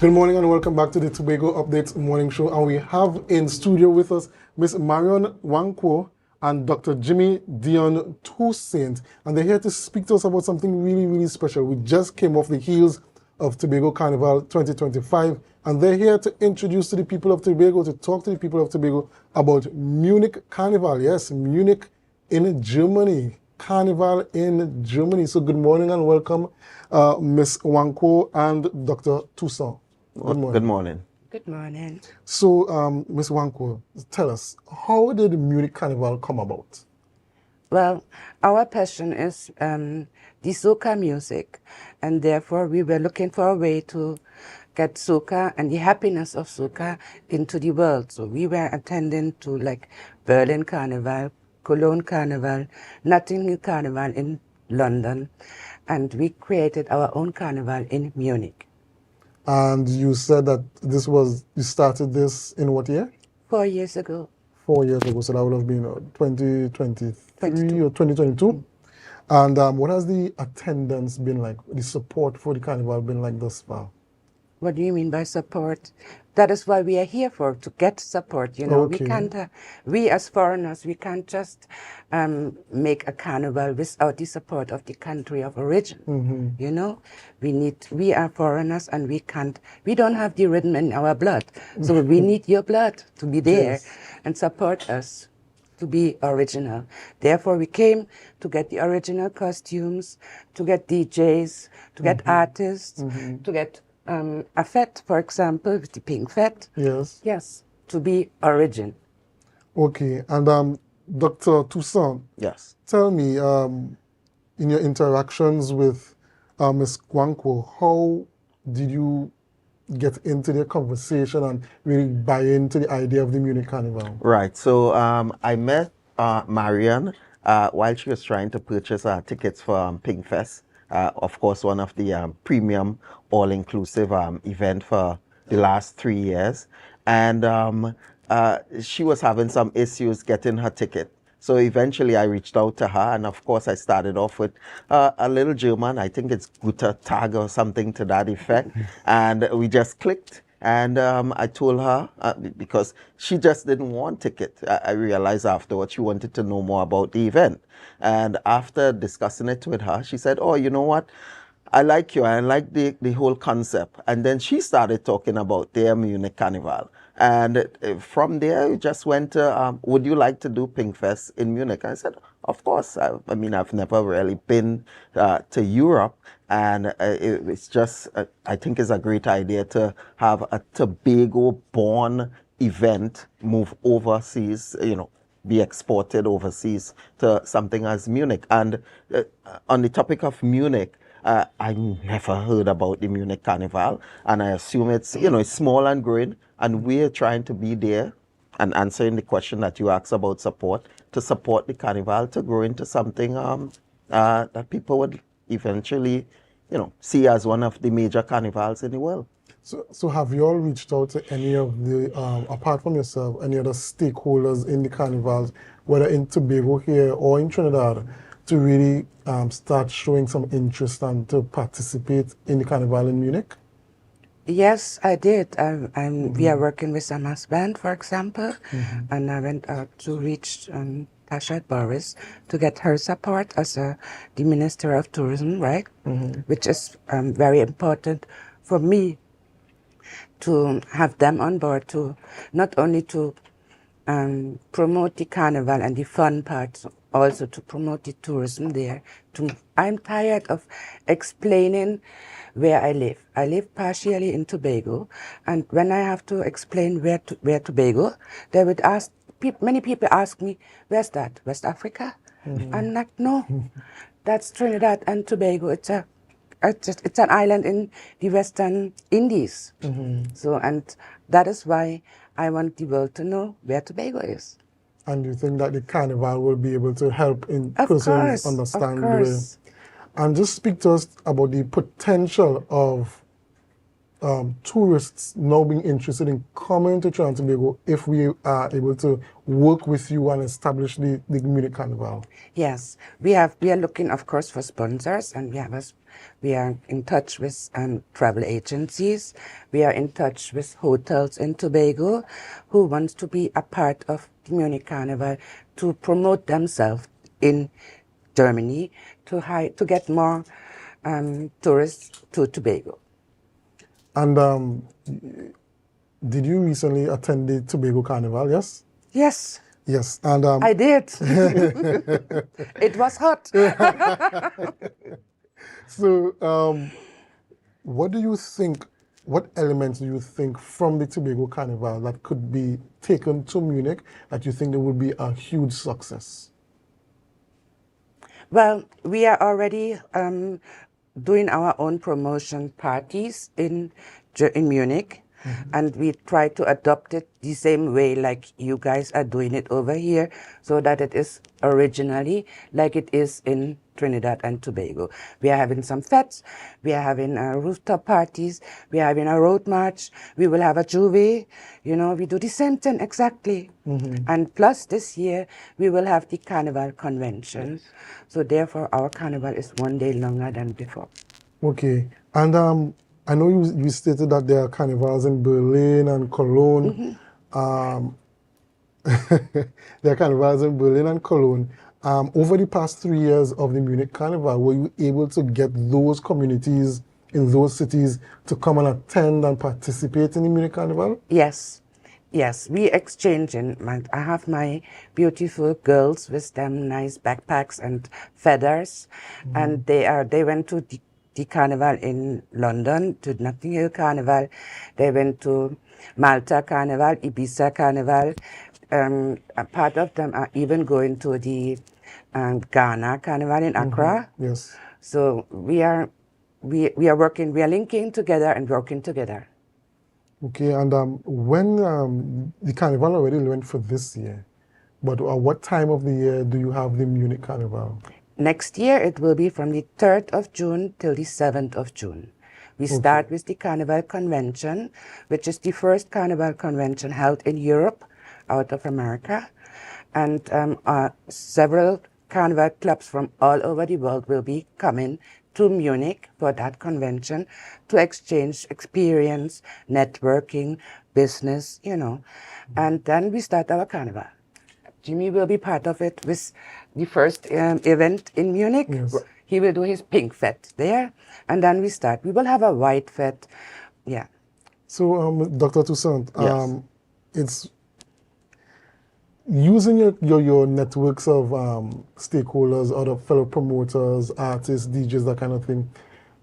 Good morning and welcome back to the Tobago Updates Morning Show. And we have in studio with us Miss Marion Nwankwo and Dr. Jimmy Dion Toussaint. And they're here to speak to us about something really, really special. We just came off the heels of Tobago Carnival 2025. And they're here to introduce to the people of Tobago, to talk to the people of Tobago about Munich Carnival. Yes, Munich in Germany. Carnival in Germany. So good morning and welcome, Miss Nwankwo and Dr. Toussaint. Good morning. Good morning. Good morning. So, Ms. Nwankwo, tell us, how did the Munich Carnival come about? Well, our passion is the soca music, and therefore we were looking for a way to get soca and the happiness of soca into the world. So we were attending to like Berlin Carnival, Cologne Carnival, Notting Hill Carnival in London, and we created our own carnival in Munich. And you said that you started this in what year? 4 years ago. 4 years ago, so that would have been 2023 22. or 2022. And what has the attendance been like, the support for the carnival been like thus far? What do you mean by support? That is why we are here for, to get support. You know, Okay. we can't, we as foreigners, we can't just make a carnival without the support of the country of origin. You know, we are foreigners and we don't have the rhythm in our blood. So we need your blood to be there Yes. and support us to be original. Therefore, we came to get the original costumes, to get DJs, to get artists, to get a fete, for example, with the pink fete. Yes. Yes, to be origin. Okay, and Dr. Toussaint, Yes. tell me, in your interactions with Ms. Nwankwo, how did you get into the conversation and really buy into the idea of the Munich Carnival? Right. So I met Marion while she was trying to purchase tickets for Pink Fest. Of course, one of the premium all-inclusive event for the last 3 years. And she was having some issues getting her ticket. So eventually I reached out to her, and of course I started off with a little German, I think it's Guter Tag or something to that effect. And we just clicked. And I told her, because she just didn't want ticket. I realized afterwards she wanted to know more about the event. And after discussing it with her, she said, oh, you know what? I like you. I like the whole concept. And then she started talking about their Munich Carnival. And from there, we just went to, would you like to do Pink Fest in Munich? I said, of course. I mean, I've never really been to Europe. And it's just, I think it's a great idea to have a Tobago-born event move overseas, you know, be exported overseas to something as Munich. And on the topic of Munich, I never heard about the Munich Carnival, and I assume it's, you know, it's small and growing, and we're trying to be there and answering the question that you asked about support, to support the carnival to grow into something that people would eventually, you know, see as one of the major carnivals in the world. So have you all reached out to any of the, apart from yourself, any other stakeholders in the carnivals, whether in Tobago here or in Trinidad, to really start showing some interest and to participate in the carnival in Munich? Yes, I did. We are working with a mass band, for example, and I went out to reach Tasha Boris to get her support as the Minister of Tourism, right? Which is very important for me to have them on board, to not only to promote the carnival and the fun parts, also to promote the tourism there. I'm tired of explaining where I live. I live partially in Tobago, and when I have to explain where Tobago, they would ask, many people ask me, where's that? West Africa? I'm like, no, that's Trinidad and Tobago. It's an island in the Western Indies. So, and that is why I want the world to know where Tobago is. And you think that the carnival will be able to help in Of persons course, understand of the way? course. And just speak to us about the potential of tourists now being interested in coming to Trinidad and Tobago if we are able to work with you and establish the Munich Carnival? Yes, we are looking, of course, for sponsors, and we are in touch with travel agencies. We are in touch with hotels in Tobago who wants to be a part of the Munich Carnival to promote themselves in Germany to get more tourists to Tobago. And did you recently attend the Tobago Carnival? Yes. Yes. Yes, and I did. It was hot. So, what do you think? What elements do you think from the Tobago Carnival that could be taken to Munich that you think there would be a huge success? Well, we are already doing our own promotion parties in Munich, and we try to adopt it the same way like you guys are doing it over here, so that it is originally like it is in Trinidad and Tobago. We are having some fetes, we are having rooftop parties, we are having a road march, we will have a juve, we do the same thing exactly. And plus this year we will have the Carnival convention, so therefore our Carnival is one day longer than before. Okay, and I know you stated that there are carnivals in Berlin and Cologne. There are carnivals in Berlin and Cologne. Over the past 3 years of the Munich Carnival, were you able to get those communities in those cities to come and attend and participate in the Munich Carnival? Yes. Yes, we exchanging. I have my beautiful girls with them nice backpacks and feathers, and they went to the carnival in London, to Notting Hill Carnival. They went to Malta Carnival, Ibiza Carnival. A part of them are even going to the Ghana Carnival in Accra. Yes. So we are working. We are linking together and working together. Okay, and when the carnival already went for this year, but what time of the year do you have the Munich Carnival? Next year it will be from the 3rd of June till the 7th of June. We start with the Carnival Convention, which is the first Carnival Convention held in Europe, out of America, and several Carnival clubs from all over the world will be coming to Munich for that convention to exchange experience, networking, business, and then we start our Carnival. Jimmy will be part of it with the first event in Munich. Yes. He will do his pink fete there, and then we start. We will have a white fete, yeah. So, Dr. Toussaint, Yes. it's using your networks of stakeholders, other fellow promoters, artists, DJs, that kind of thing.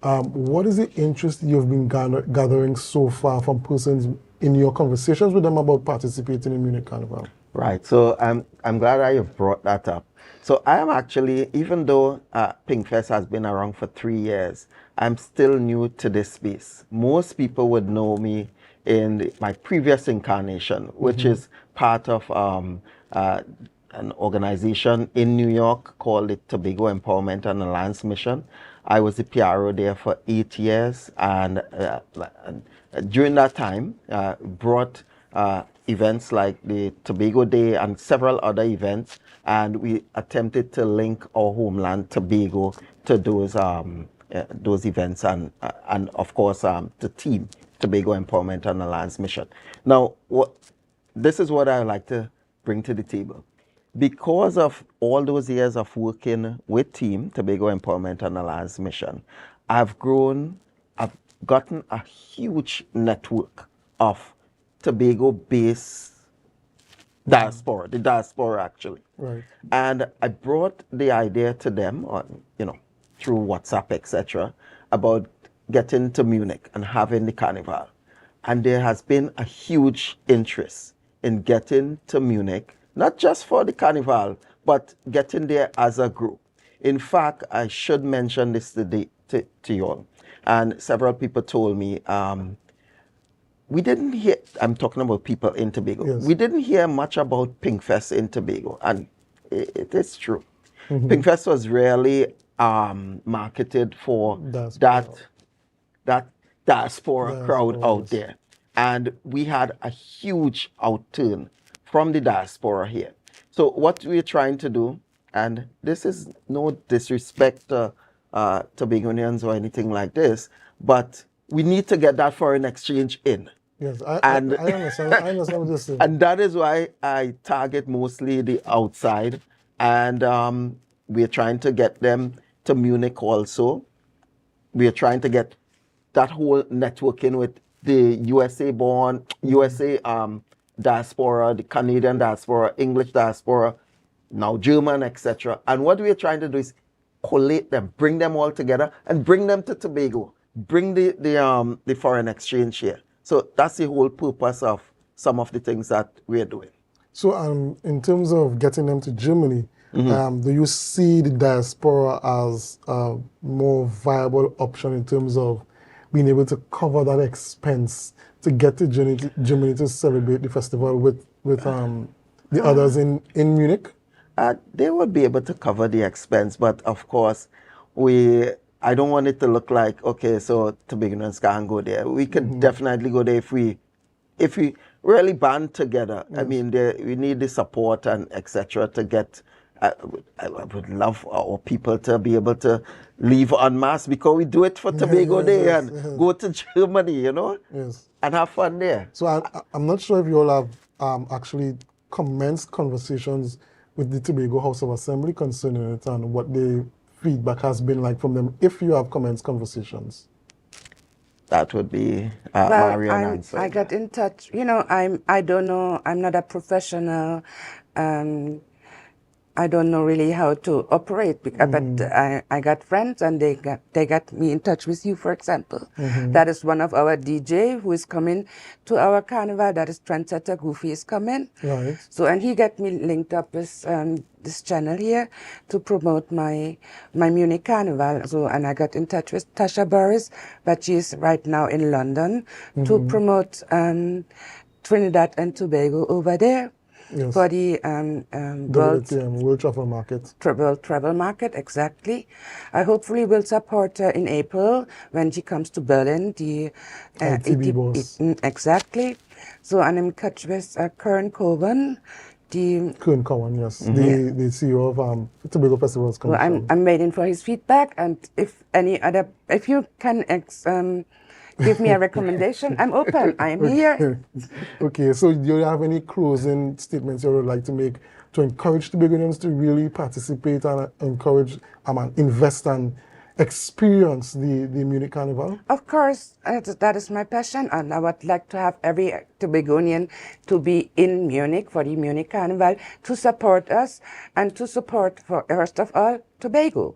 What is the interest you've been gathering so far from persons in your conversations with them about participating in Munich Carnival? Right. So I'm glad that you brought that up. So I am actually, even though Pinkfest has been around for 3 years, I'm still new to this space. Most people would know me in my previous incarnation, which is part of an organization in New York called the Tobago Empowerment and Alliance Mission. I was the PRO there for 8 years, and during that time, brought events like the Tobago Day and several other events, and we attempted to link our homeland Tobago to those events, and of course the team Tobago Empowerment and Alliance Mission. Now, this is what I like to bring to the table. Because of all those years of working with Team Tobago Empowerment and Alliance Mission, I've gotten a huge network of Tobago-based diaspora, the diaspora actually. Right. And I brought the idea to them, through WhatsApp, etc., about getting to Munich and having the carnival. And there has been a huge interest in getting to Munich, not just for the carnival, but getting there as a group. In fact, I should mention this today to you all. And several people told me, we didn't hear, I'm talking about people in Tobago, Yes. we didn't hear much about Pinkfest in Tobago. And it is true. Pinkfest was really marketed for Diaspora. that diaspora crowd out there. And we had a huge outturn from the diaspora here. So what we're trying to do, and this is no disrespect to Tobagonians or anything like this, but we need to get that foreign exchange in. Yes, I understand. I understand what you're saying. And that is why I target mostly the outside. And we're trying to get them to Munich also. We are trying to get that whole networking with the USA-born, USA diaspora, the Canadian diaspora, English diaspora, now German, etc. And what we are trying to do is collate them, bring them all together, and bring them to Tobago. Bring the foreign exchange here. So that's the whole purpose of some of the things that we are doing. So in terms of getting them to Germany, do you see the diaspora as a more viable option in terms of being able to cover that expense to get to Germany to celebrate the festival with the others in Munich? They would be able to cover the expense, but of course, I don't want it to look like, okay, so Tobagonians can't go there. We could definitely go there if we really band together. Yes. I mean, we need the support and etc. to get. I would love our people to be able to leave en masse because we do it for Tobago Day and go to Germany, you know, and have fun there. So I'm not sure if you all have actually commenced conversations with the Tobago House of Assembly concerning it and what the feedback has been like from them, if you have commenced conversations. That would be Marion answer. I got in touch. You know, I don't know. I'm not a professional. I don't know really how to operate, but I got friends and they got me in touch with you, for example. That is one of our DJ who is coming to our carnival. That is Trendsetter Goofy is coming. Right. So, and he got me linked up with this channel here to promote my Munich Carnival. So, and I got in touch with Tasha Burris, but she is right now in London to promote Trinidad and Tobago over there. Yes. For the World Travel Market. Travel Market, exactly. I hopefully will support her in April when she comes to Berlin. The exactly. So I'm in touch with Kern Cowan. Kern Cowan, yes, the CEO of Tobago Festivals. Well, I'm waiting for his feedback, and if you can give me a recommendation, I'm open. I'm here. Okay, so do you have any closing statements you would like to make to encourage Tobagonians to really participate and encourage, invest and experience the Munich Carnival? Of course, that is my passion, and I would like to have every Tobagonian to be in Munich for the Munich Carnival to support us and to support, first of all, Tobago.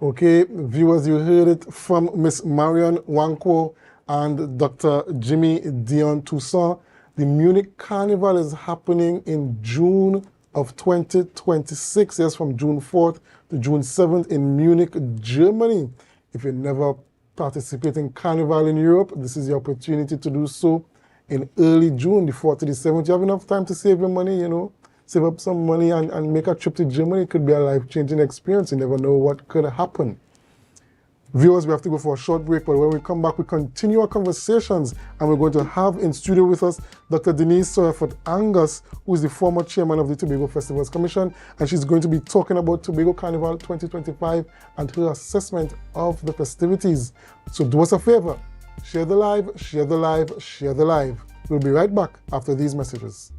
Okay, viewers, you heard it from Miss Marion Nwankwo and Dr. Jimmy Dion Toussaint. The Munich Carnival is happening in June of 2026, yes, from June 4th to June 7th in Munich, Germany. If you never participate in Carnival in Europe, this is your opportunity to do so in early June, the 4th to the 7th. You have enough time to save your money, you know. Save up some money and make a trip to Germany. It could be a life-changing experience. You never know what could happen. Viewers, we have to go for a short break, but when we come back, we continue our conversations, and we're going to have in studio with us Dr. Denise Soyerford-Angus, who is the former chairman of the Tobago Festivals Commission, and she's going to be talking about Tobago Carnival 2025 and her assessment of the festivities. So do us a favor, share the live, share the live, share the live. We'll be right back after these messages.